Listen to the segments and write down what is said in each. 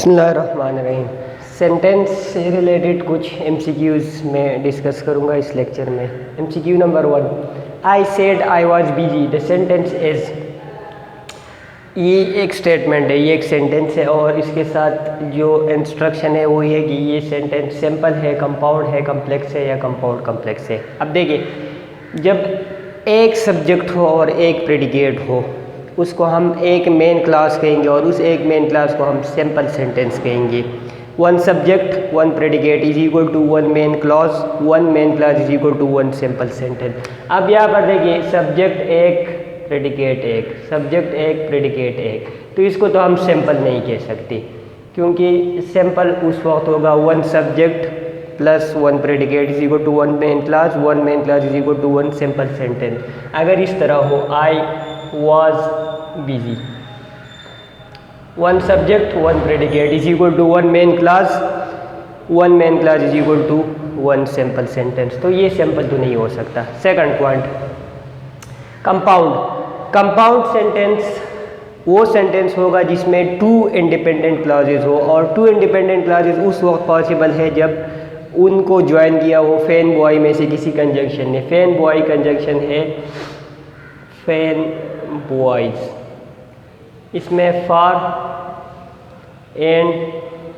बिस्मिल्लाहिर्रहमानिर्रहीम। सेंटेंस से रिलेटेड कुछ एमसीक्यूज़ में डिस्कस करूंगा इस लेक्चर में। MCQ number 1, I said I was busy. The sentence is, ये एक स्टेटमेंट है, ये एक सेंटेंस है और इसके साथ जो इंस्ट्रक्शन है वो ये कि ये सेंटेंस सिंपल है, कंपाउंड है, कम्प्लेक्स है या कंपाउंड कम्प्लेक्स है। अब देखिए, जब एक सब्जेक्ट हो और एक प्रेडिकेट हो, उसको हम एक मेन क्लास कहेंगे और उस एक मेन क्लास को हम सिंपल सेंटेंस कहेंगे। One subject one predicate is equal to one main clause, one main clause is equal to one simple sentence. अब यहाँ पर देखिए, सब्जेक्ट एक, प्रेडिकेट एक, सब्जेक्ट एक, प्रेडिकेट एक, तो इसको तो हम सिंपल नहीं कह सकते, क्योंकि सिंपल उस वक्त होगा one subject plus one predicate is equal to one main clause is equal to one simple sentence. अगर इस तरह हो, I was busy, one subject one predicate is equal to one main clause is equal to one simple sentence, तो ये simple तो नहीं हो सकता। सेकंड पॉइंट, कंपाउंड सेंटेंस वो सेंटेंस होगा जिसमें टू इंडिपेंडेंट क्लॉजेज हो, और टू इंडिपेंडेंट क्लॉजेज उस वक्त पॉसिबल है जब उनको ज्वाइन किया हो फैन बॉय में से किसी कंजंक्शन ने। फैन बॉय कंजंक्शन है फैन बॉयज, इसमें for and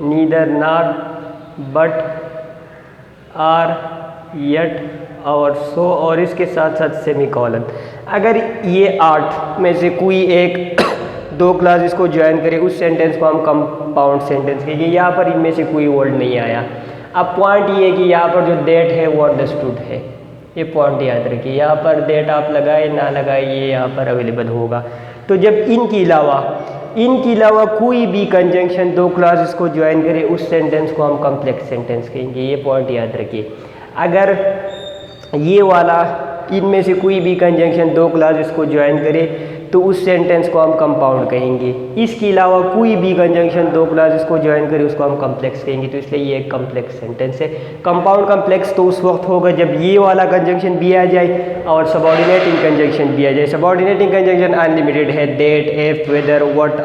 neither nor but or yet और सो, और इसके साथ साथ सेमीकोलन। अगर ये 8 में से कोई एक दो क्लासेस को ज्वाइन करे, उस सेंटेंस को हम कंपाउंड सेंटेंस कहेंगे। यहाँ पर इनमें से कोई वर्ड नहीं आया। अब पॉइंट ये है कि यहाँ पर जो दैट है वो अंडरस्टूड है, ये पॉइंट याद रखिए। यहाँ पर दैट आप लगाए ना लगाए, ये यहाँ पर अवेलेबल होगा। तो जब इनके अलावा कोई भी कंजंक्शन दो क्लासेस को ज्वाइन करे, उस सेंटेंस को हम कॉम्प्लेक्स सेंटेंस कहेंगे। ये पॉइंट याद रखिए। अगर ये वाला इनमें से कोई भी कंजंक्शन दो क्लासेस को ज्वाइन करे तो उस सेंटेंस को हम कंपाउंड कहेंगे। इसके अलावा कोई भी कंजंक्शन दो क्लासेस को ज्वाइन करे उसको हम कॉम्प्लेक्स कहेंगे, तो इसलिए ये एक कॉम्प्लेक्स सेंटेंस है। कंपाउंड कॉम्प्लेक्स तो उस वक्त होगा जब ये वाला कंजंक्शन भी आ जाए और सबऑर्डिनेटिंग कंजंक्शन भी आ जाए। सबऑर्डिनेटिंग कंजंक्शन अनलिमिटेड है, that, if, whether, what,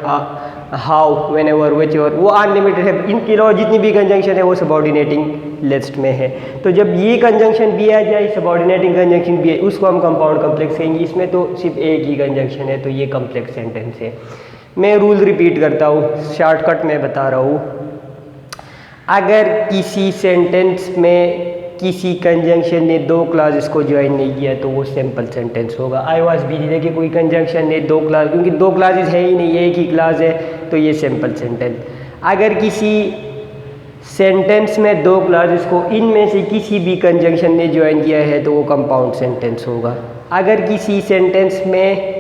how, whenever, whichever, वो अनलिमिटेड है। इनके अलावा जितनी भी कंजंक्शन है वो सबऑर्डिनेटिंग लिस्ट में है। तो जब ये कंजंक्शन भी आ जाए, सबऑर्डिनेटिंग कंजंक्शन भी है, उसको हम कंपाउंड कॉम्प्लेक्स कहेंगे। इसमें तो सिर्फ एक ही कंजंक्शन है, तो ये कॉम्प्लेक्स सेंटेंस है। मैं रूल रिपीट करता हूँ, शॉर्टकट में बता रहा हूँ। अगर किसी सेंटेंस में किसी कंजंक्शन ने दो क्लासेस को ज्वाइन नहीं किया तो वो सिंपल सेंटेंस होगा। आई वाज बिजी, देखिए कोई कंजंक्शन ने दो क्लास, क्योंकि दो क्लासेस है ही नहीं, एक ही क्लास है, तो ये सिंपल सेंटेंस। अगर किसी सेंटेंस में दो क्लासेस को इनमें से किसी भी कंजंक्शन ने ज्वाइन किया है तो वो कंपाउंड सेंटेंस होगा। अगर किसी सेंटेंस में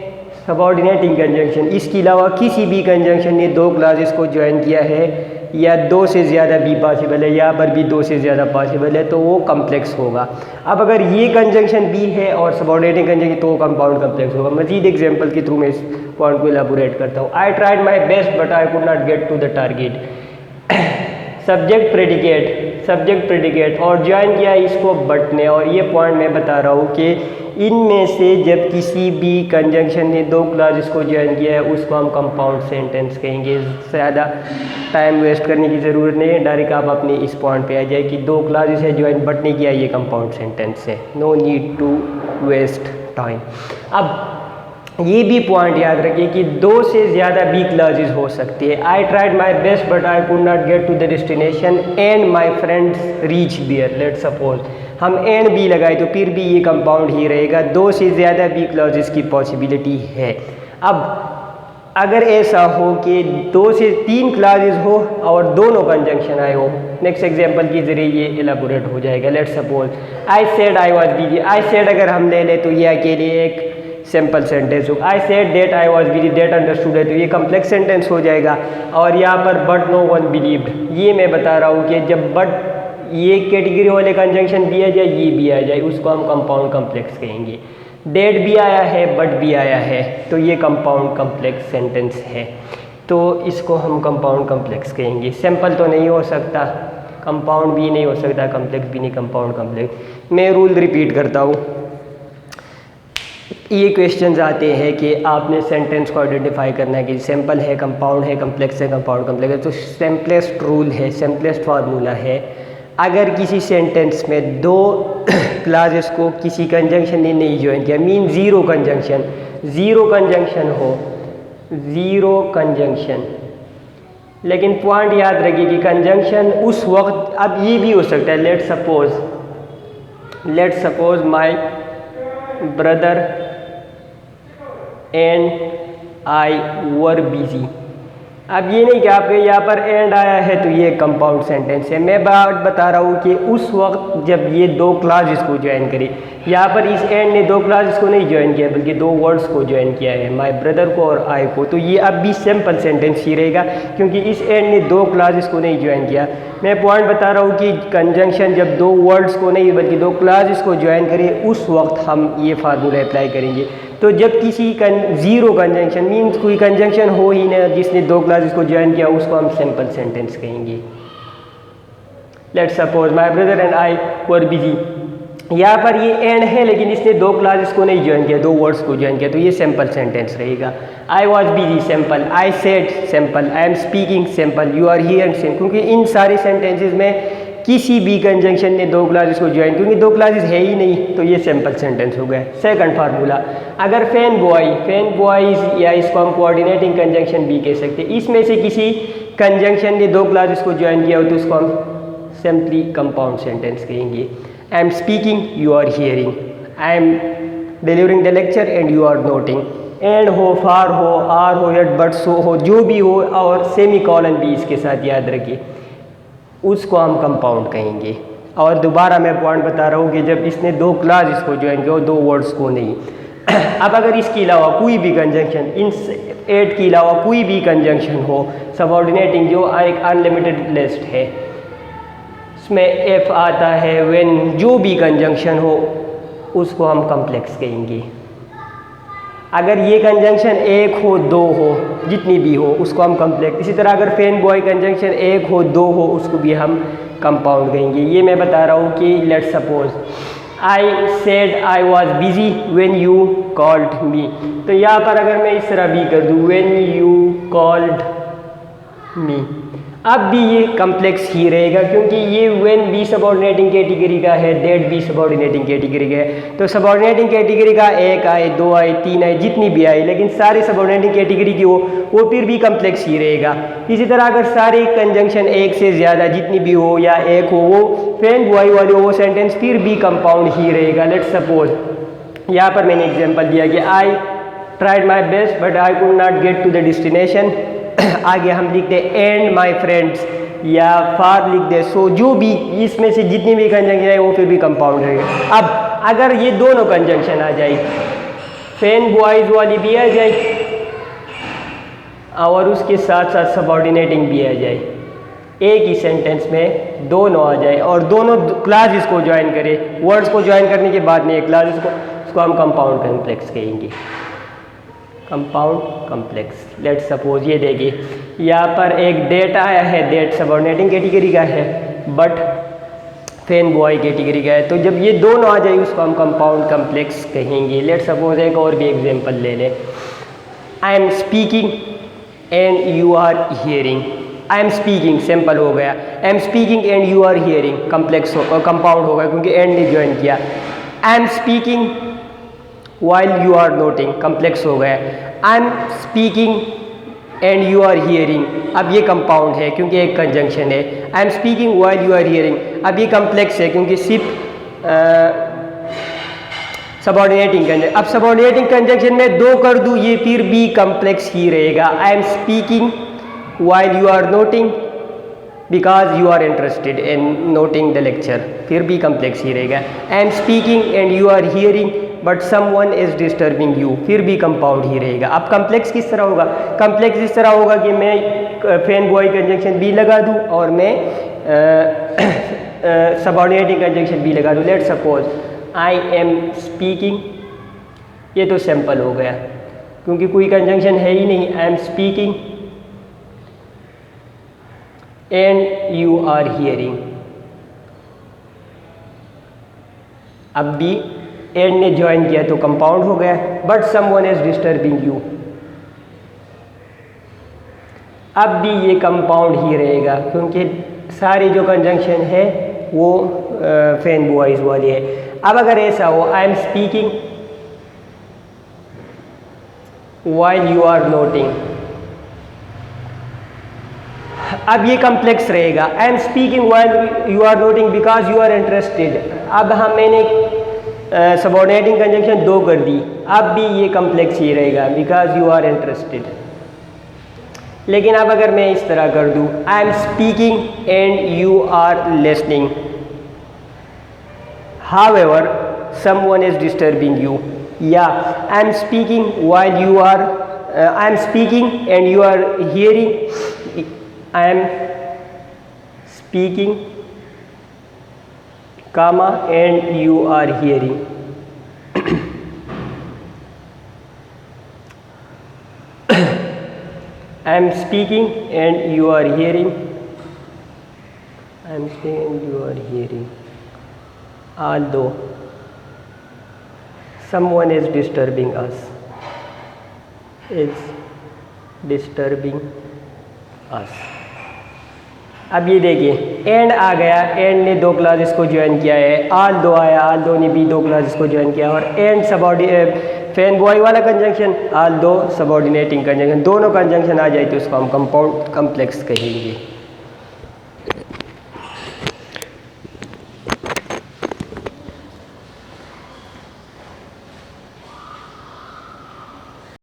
सबऑर्डिनेटिंग कंजंक्शन, इसके अलावा किसी भी कंजंक्शन ने दो क्लासेस को ज्वाइन किया है या दो से ज़्यादा भी पॉसिबल है, यहाँ पर भी दो से ज़्यादा पॉसिबल है, तो वो कम्प्लेक्स होगा। अब अगर ये कंजंक्शन भी है और सबऑर्डिनेटिंग कंजंक्शन, तो वो कंपाउंड कम्प्लेक्स होगा। मजीद एग्जांपल के थ्रू मैं इस पॉइंट को एलाबोरेट करता हूँ। I tried my best but I could not get to the target. Subject predicate और ज्वाइन किया इसको बट ने, और ये पॉइंट मैं बता रहा हूँ कि इनमें से जब किसी भी कंजंक्शन ने दो क्लासेस को ज्वाइन किया है उसको हम कंपाउंड सेंटेंस कहेंगे। ज़्यादा टाइम वेस्ट करने की ज़रूरत नहीं है, डायरेक्ट आप अपने इस पॉइंट पे आ जाए कि दो क्लासेस है ज्वाइन बट नहीं किया, ये कंपाउंड सेंटेंस है। No need to waste time. अब ये भी पॉइंट याद रखिए कि दो से ज़्यादा भी क्लासेस हो सकती है। I tried my best but I could not get to the destination and my friends reach there. Let's suppose हम एंड भी लगाए तो फिर भी ये कंपाउंड ही रहेगा। दो से ज़्यादा भी क्लासेस की पॉसिबिलिटी है। अब अगर ऐसा हो कि दो से तीन क्लासेस हो और दोनों कंजंक्शन आए हो, नेक्स्ट एग्जांपल के जरिए ये एलाबोरेट हो जाएगा। Let's suppose I said I was busy. I said अगर हम ले लें तो ये अकेले एक सिंपल सेंटेंस हो। I said that I was busy, that understood है, तो ये कम्प्लेक्स सेंटेंस हो जाएगा। और यहाँ पर बट नो वन बिलीव्ड, ये मैं बता रहा हूँ कि जब बट ये कैटेगरी वाले कंजंक्शन भी आ जाए, ये भी आ जाए, उसको हम कंपाउंड कम्प्लेक्स कहेंगे। डेट भी आया है, बट भी आया है, तो ये कंपाउंड कम्प्लेक्स सेंटेंस है, तो इसको हम कंपाउंड कम्प्लेक्स कहेंगे। सिंपल तो नहीं हो सकता, कंपाउंड भी नहीं हो सकता, कम्प्लेक्स भी नहीं, कंपाउंड कम्प्लेक्स। मैं रूल रिपीट करता हूँ। ये क्वेश्चंस आते हैं कि आपने सेंटेंस को आइडेंटिफाई करना है कि सिंपल है, कंपाउंड है, कम्प्लेक्स है, कंपाउंड कम्प्लेक्स है। तो सिंपलेस्ट रूल है, सिंपलेस्ट फार्मूला है, अगर किसी सेंटेंस में दो क्लासेस को किसी कंजंक्शन ने नहीं ज्वाइन किया, मीन ज़ीरो कंजंक्शन हो, ज़ीरो कंजंक्शन। लेकिन पॉइंट याद रखिए कि कंजंक्शन उस वक्त, अब ये भी हो सकता है, let suppose my brother and I were busy. अब ये नहीं कि आपके यहाँ पर एंड आया है तो ये कंपाउंड सेंटेंस है। मैं बात बता रहा हूँ कि उस वक्त जब ये दो क्लासेस को ज्वाइन करी, यहाँ पर इस एंड ने दो क्लासेस को नहीं ज्वाइन किया बल्कि दो वर्ड्स को ज्वाइन किया है, माय ब्रदर को और आई को। तो ये अब भी सिंपल सेंटेंस ही रहेगा क्योंकि इस एंड ने दो क्लासेस को नहीं ज्वाइन किया। मैं पॉइंट बता रहा हूँ कि कंजंक्शन जब दो वर्ड्स को नहीं बल्कि दो क्लासेस को ज्वाइन करे उस वक्त हम ये फार्मूला अप्लाई करेंगे। तो जब किसी ज़ीरो कंजंक्शन मीन्स कोई कंजंक्शन हो ही ना जिसने दो क्लासेस को ज्वाइन किया, उसको हम सिंपल सेंटेंस कहेंगे। Let's suppose my brother and I were busy. यहाँ पर ये एंड है लेकिन इसने दो क्लासेस को नहीं ज्वाइन किया, दो वर्ड्स को ज्वाइन किया, तो ये सिंपल सेंटेंस रहेगा। I was busy simple, I said simple, I am speaking simple, you are here simple. क्योंकि इन सारे सेंटेंसेस में किसी भी कंजंक्शन ने दो क्लासेस को ज्वाइन, क्योंकि दो क्लासेस है ही नहीं, तो ये सिंपल सेंटेंस हो गया। सेकंड फार्मूला, अगर फैन बॉयज या इसको हम कोऑर्डिनेटिंग कंजंक्शन भी कह सकते हैं, इसमें से किसी कंजंक्शन ने दो क्लासेस को ज्वाइन किया हो तो उसको हम सिंपली कंपाउंड सेंटेंस कहेंगे। I am speaking, you are hearing, I am delivering the lecture and you are noting. And हो, फार हो, आर हो या बट सो हो, जो भी हो, और सेमी कॉलन भी इसके साथ याद रखिए, उसको हम कंपाउंड कहेंगे। और दोबारा मैं पॉइंट बता रहा हूँ कि जब इसने दो क्लासेस को ज्वाइन किया, दो वर्ड्स को नहीं। अब अगर इसके अलावा कोई भी कंजंक्शन, इन 8 के अलावा कोई भी कंजंक्शन हो सबऑर्डिनेटिंग, जो एक अनलिमिटेड लिस्ट है, इसमें एफ आता है, व्हेन, जो भी कंजंक्शन हो उसको हम कम्प्लेक्स कहेंगे। अगर ये कंजंक्शन एक हो, दो हो, जितनी भी हो, उसको हम कम्प्लेक्स। इसी तरह अगर फैन बॉय कंजंक्शन एक हो, दो हो, उसको भी हम कंपाउंड कहेंगे। ये मैं बता रहा हूँ कि let's suppose I said I was busy when you called me. तो यहाँ पर अगर मैं इस तरह भी कर दूँ, व्हेन यू कॉल्ड मी, अब भी ये कम्प्लेक्स ही रहेगा क्योंकि ये व्हेन भी सबऑर्डिनेटिंग कैटेगरी का है, दैट भी सबऑर्डिनेटिंग कैटेगरी का है। तो सबऑर्डिनेटिंग कैटेगरी का एक आए, दो आए, तीन आए, जितनी भी आए, लेकिन सारे सबऑर्डिनेटिंग कैटेगरी की हो वो फिर भी कम्प्लेक्स ही रहेगा। इसी तरह अगर सारे कंजंक्शन एक से ज़्यादा जितनी भी हो या एक हो, वो फैन बॉय वाले हो, वो सेंटेंस फिर भी कंपाउंड ही रहेगा। लेट्स सपोज यहाँ पर मैंने एग्जाम्पल दिया कि I tried my best but I could not get to the destination. आगे हम लिखते एंड माय फ्रेंड्स या फार लिख दे। सो जो भी इसमें से जितनी भी कंजंक्शन है वो फिर भी कंपाउंड रहेगा। अब अगर ये दोनों कंजंक्शन आ जाए, फैन बॉयज वाली भी आ जाए और उसके साथ साथ सबऑर्डिनेटिंग भी आ जाए, एक ही सेंटेंस में दोनों आ जाए और दोनों क्लासेस को ज्वाइन करे, वर्ड्स को ज्वाइन करने के बाद में एक क्लासेस को, उसको हम कंपाउंड कम्प्लेक्स कहेंगे। Compound complex. लेट्स सपोज ये देखिए यहाँ पर एक डेट आया है, डेट सबऑर्डिनेटिंग कैटेगरी का है बट फैन बॉय कैटेगरी का है। तो जब ये दोनों आ जाए उसको हम कंपाउंड कम्प्लेक्स कहेंगे। लेट्स सपोज एक और भी एग्जांपल ले लें। I am speaking and you are hearing. I am speaking simple हो गया, I am speaking and you are hearing complex हो, कंपाउंड होगा क्योंकि एंड ने ज्वाइन किया। I am speaking while you are noting complex हो गया। I am speaking and you are hearing, अब ये कंपाउंड है क्योंकि एक कंजंक्शन है। आई am speaking while you are hearing, अब ये कम्प्लेक्स है क्योंकि सिर्फ सबऑर्डिनेटिंग कंजंक्शन। अब सबऑर्डिनेटिंग कंजंक्शन में दो कर दूँ ये फिर भी कम्प्लेक्स ही रहेगा। I am speaking while you are noting because you are interested in noting the lecture, फिर भी कम्प्लेक्स ही रहेगा। I am speaking and you are hearing but someone is disturbing you, फिर भी कंपाउंड ही रहेगा। अब कम्प्लेक्स किस तरह होगा? कम्प्लेक्स इस तरह होगा कि मैं फैन बॉय कंजंक्शन भी लगा दूं और मैं सबऑर्डिनेटिंग कंजंक्शन भी लगा दूं। Let's suppose I am speaking, ये तो सिंपल हो गया क्योंकि कोई कंजंक्शन है ही नहीं। I am speaking and you are hearing, अब भी एंड ने ज्वाइन किया तो कंपाउंड हो गया, but someone is disturbing you, अब भी ये कंपाउंड ही रहेगा क्योंकि सारी जो कंजंक्शन है वो फैन बॉयज वाली है। अब अगर ऐसा हो, I am speaking while you are noting, अब ये कम्प्लेक्स रहेगा। I am speaking while you are noting because you are interested, अब मैंने सबऑर्डिनेटिंग कंजंक्शन 2 कर दी, अब भी ये कम्प्लेक्स ही रहेगा बिकॉज यू आर इंटरेस्टेड। लेकिन अब अगर मैं इस तरह कर दूँ, I am speaking and you are listening, however someone is disturbing you, या I am speaking while you are, I am speaking and you are hearing, I am speaking comma and you are hearing, I am speaking and you are hearing, I am speaking and you are hearing, although someone is disturbing us, is disturbing us। अब ये देखिए and आ गया, and ने 2 classes को join किया है, आल दो आया, आल दो ने भी 2 क्लासेस को ज्वाइन किया, और एंड फैन बॉय वाला कंजंक्शन, आल दो सबऑर्डिनेटिंग कंजंक्शन, दोनों कंजंक्शन आ जाए तो उसको हम कंपाउंड कम्प्लेक्स कहेंगे।